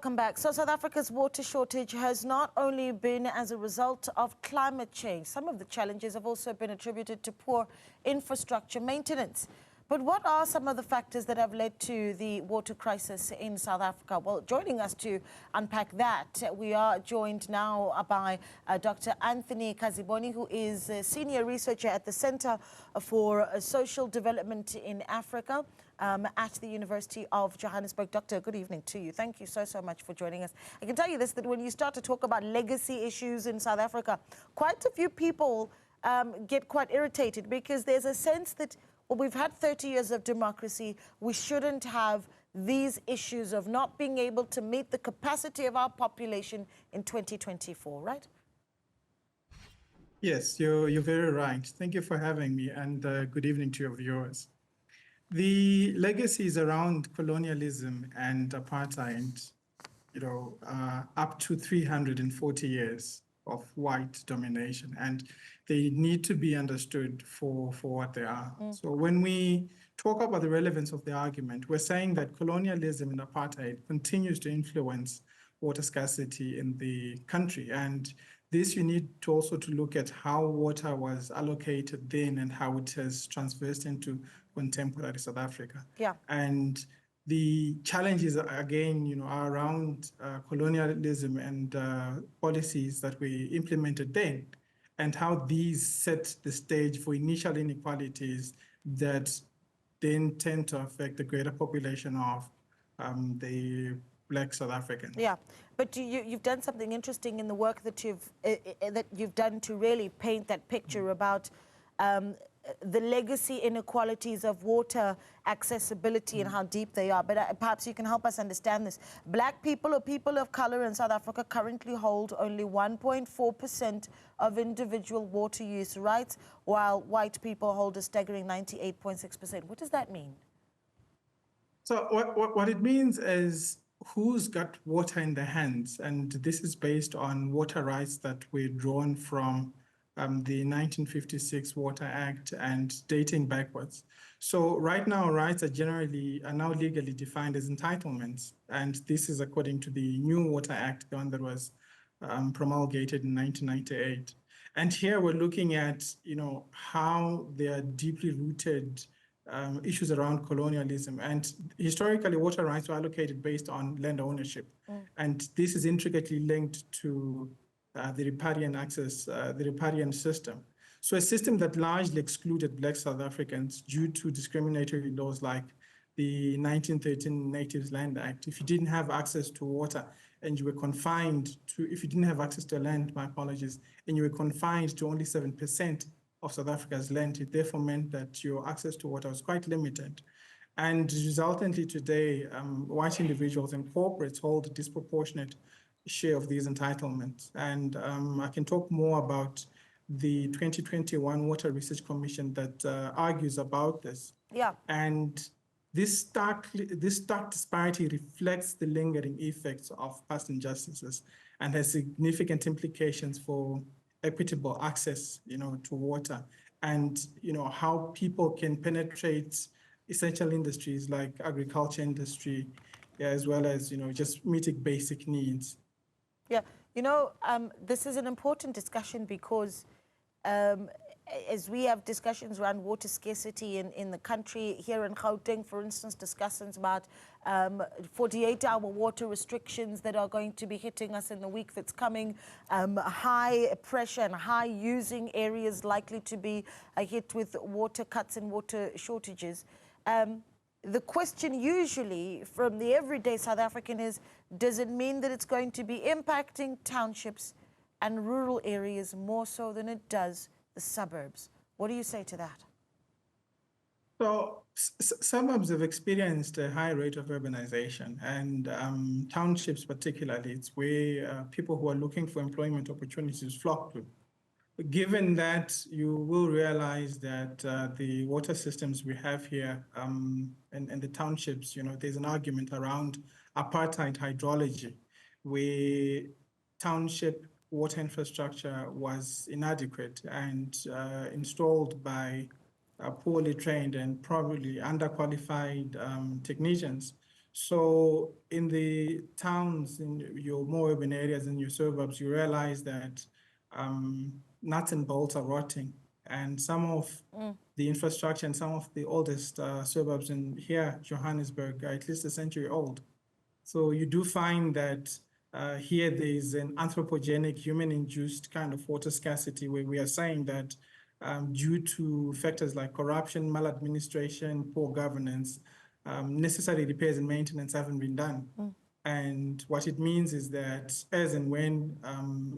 welcome back. So South Africa's water shortage has not only been as a result of climate change. Some of the challenges have also been attributed to poor infrastructure maintenance. But what are some of the factors that have led to the water crisis in South Africa? Well, joining us to unpack that, we are joined now by Dr. Anthony Kaziboni, who is a senior researcher at the Center for Social Development in Africa at the University of Johannesburg. Doctor, good evening to you. Thank you so much for joining us. I can tell you this, that when you start to talk about legacy issues in South Africa, quite a few people get quite irritated because there's a sense that, well, we've had 30 years of democracy. We shouldn't have these issues of not being able to meet the capacity of our population in 2024, right? Yes, you're very right. Thank you for having me, and good evening to your viewers. The legacies around colonialism and apartheid, up to 340 years of white domination, and they need to be understood for what they are. So when we talk about the relevance of the argument, we're saying that colonialism and apartheid continues to influence water scarcity in the country. And this, you need to also to look at how water was allocated then and how it has transversed into contemporary South Africa. Yeah. And the challenges, again, are around colonialism and policies that we implemented then, and how these set the stage for initial inequalities that then tend to affect the greater population of the Black South Africans. Yeah, but you've done something interesting in the work that you've done to really paint that picture about the legacy inequalities of water accessibility and how deep they are. But perhaps you can help us understand this. Black people or people of color in South Africa currently hold only 1.4% of individual water use rights, while white people hold a staggering 98.6%. What does that mean? So what it means is who's got water in their hands, and this is based on water rights that were drawn from the 1956 Water Act and dating backwards. So right now, rights are now legally defined as entitlements, and this is according to the new Water Act, the one that was promulgated in 1998. And here we're looking at, how they are deeply rooted issues around colonialism. And historically, water rights were allocated based on land ownership. And this is intricately linked to the riparian system. So a system that largely excluded Black South Africans due to discriminatory laws like the 1913 Natives Land Act. If you didn't have access to water and you were confined to, if you didn't have access to land, my apologies, and you were confined to only 7% of South Africa's land, it therefore meant that your access to water was quite limited. And resultantly today, white individuals and corporates hold a disproportionate share of these entitlements. And I can talk more about the 2021 Water Research Commission that argues about this. Yeah. And this stark disparity reflects the lingering effects of past injustices and has significant implications for equitable access, to water, and how people can penetrate essential industries like agriculture industry, as well as just meeting basic needs. Yeah, this is an important discussion because as we have discussions around water scarcity in the country, here in Gauteng, for instance, discussions about 48-hour water restrictions that are going to be hitting us in the week that's coming, high pressure and high using areas likely to be hit with water cuts and water shortages. The question usually from the everyday South African is, does it mean that it's going to be impacting townships and rural areas more so than it does the suburbs? What do you say to that? So suburbs have experienced a high rate of urbanization, and townships particularly, it's where people who are looking for employment opportunities flock to. Given that, you will realize that the water systems we have here and the townships, there's an argument around apartheid hydrology, where township water infrastructure was inadequate and installed by poorly trained and probably underqualified technicians. So in the towns, in your more urban areas, in your suburbs, you realize that nuts and bolts are rotting. And some of the infrastructure and some of the oldest suburbs in here, Johannesburg, are at least a century old. So you do find that here there is an anthropogenic, human-induced kind of water scarcity, where we are saying that due to factors like corruption, maladministration, poor governance, necessary repairs and maintenance haven't been done. And what it means is that as and when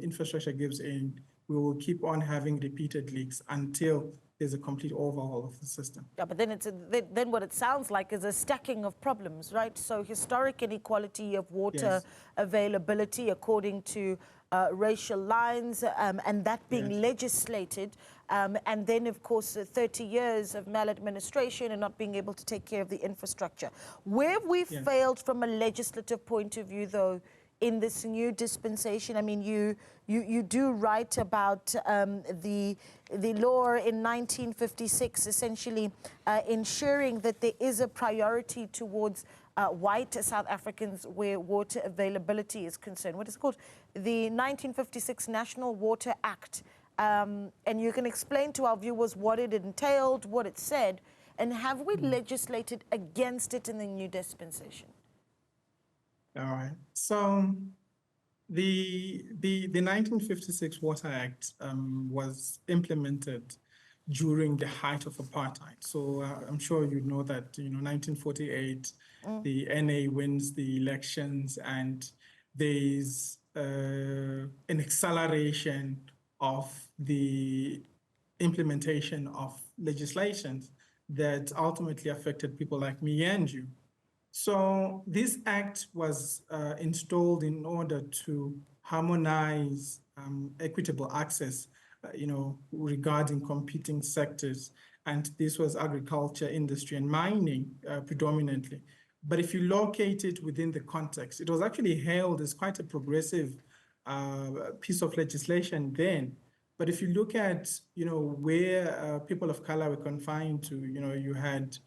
infrastructure gives in, we will keep on having repeated leaks until there's a complete overhaul of the system. Yeah, but then then what it sounds like is a stacking of problems, right? So historic inequality of water availability according to racial lines, and that being legislated, and then of course 30 years of maladministration and not being able to take care of the infrastructure. Where we failed from a legislative point of view, though, in this new dispensation, I mean, you do write about the law in 1956 essentially ensuring that there is a priority towards white South Africans where water availability is concerned. What is it called? The 1956 National Water Act. And you can explain to our viewers what it entailed, what it said, and have we legislated against it in the new dispensation? All right. So the 1956 Water Act was implemented during the height of apartheid. So I'm sure you know that, 1948, the NA wins the elections, and there's an acceleration of the implementation of legislations that ultimately affected people like me and you. So this act was installed in order to harmonize equitable access, regarding competing sectors. And this was agriculture, industry, and mining predominantly. But if you locate it within the context, it was actually hailed as quite a progressive piece of legislation then. But if you look at, where people of color were confined to, you had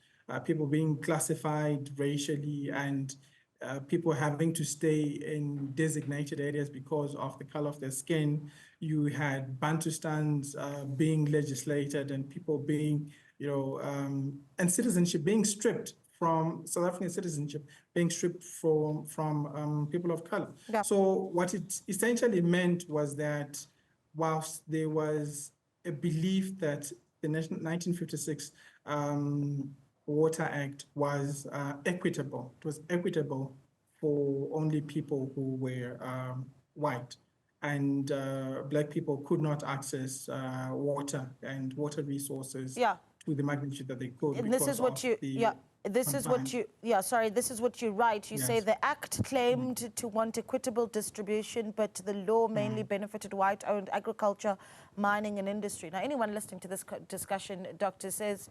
people being classified racially, and people having to stay in designated areas because of the color of their skin. You had Bantustans being legislated, and people being, and citizenship being stripped from South African citizenship, being stripped from people of color. Yeah. So what it essentially meant was that whilst there was a belief that the 1956 Water Act was equitable. It was equitable for only people who were white, and Black people could not access water and water resources to the magnitude that they could. And this is what you, this is what you, this is what you write. You say the act claimed to want equitable distribution, but the law mainly benefited white-owned agriculture, mining, and industry. Now, anyone listening to this discussion, Doctor, says,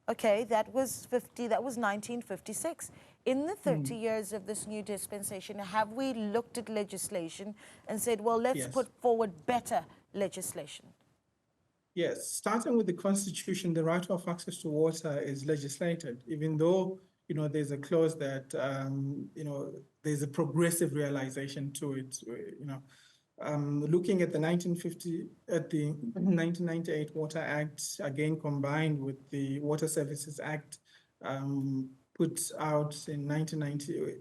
okay, that was 1956. In the 30 years of this new dispensation, have we looked at legislation and said, well, let's put forward better legislation? Yes, starting with the Constitution, the right of access to water is legislated, even though, there's a clause that, there's a progressive realization to it, looking at the 1998 Water Act, again combined with the Water Services Act, put out in 1990,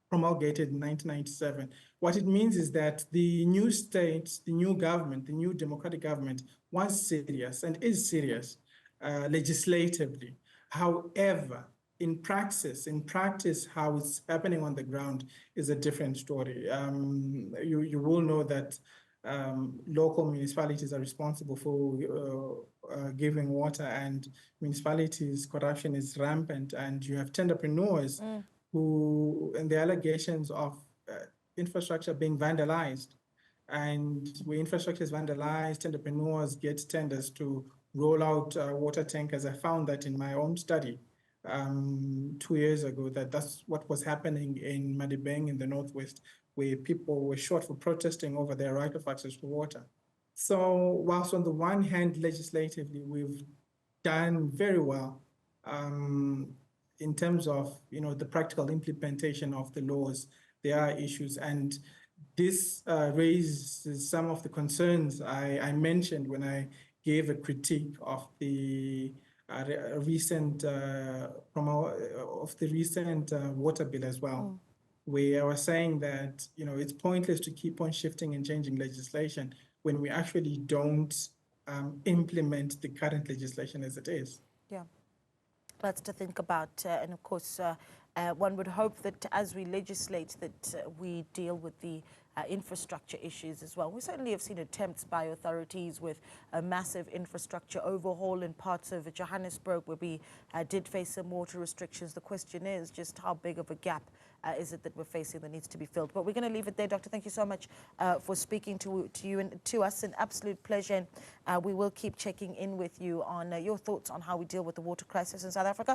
promulgated in 1997. What it means is that the new state, the new government, the new democratic government was serious and is serious legislatively. However, in practice, how it's happening on the ground is a different story. You will know that local municipalities are responsible for giving water, and municipalities' corruption is rampant, and you have tenderpreneurs who, and the allegations of infrastructure being vandalized. And where infrastructure is vandalized, entrepreneurs get tenders to roll out water tankers. I found that in my own study 2 years ago, that's what was happening in Madibeng in the Northwest, where people were shot for protesting over their right of access to water. So whilst on the one hand, legislatively, we've done very well, in terms of, the practical implementation of the laws, there are issues. And this raises some of the concerns I mentioned when I gave a critique of the recent water bill as well, where I was saying that, it's pointless to keep on shifting and changing legislation when we actually don't implement the current legislation as it is. Yeah, that's to think about. And of course, one would hope that as we legislate that we deal with the infrastructure issues as well. We certainly have seen attempts by authorities with a massive infrastructure overhaul in parts of Johannesburg where we did face some water restrictions. The question is just how big of a gap is it that we're facing that needs to be filled. But we're going to leave it there, Doctor. Thank you so much for speaking to you and to us. An absolute pleasure. And we will keep checking in with you on your thoughts on how we deal with the water crisis in South Africa.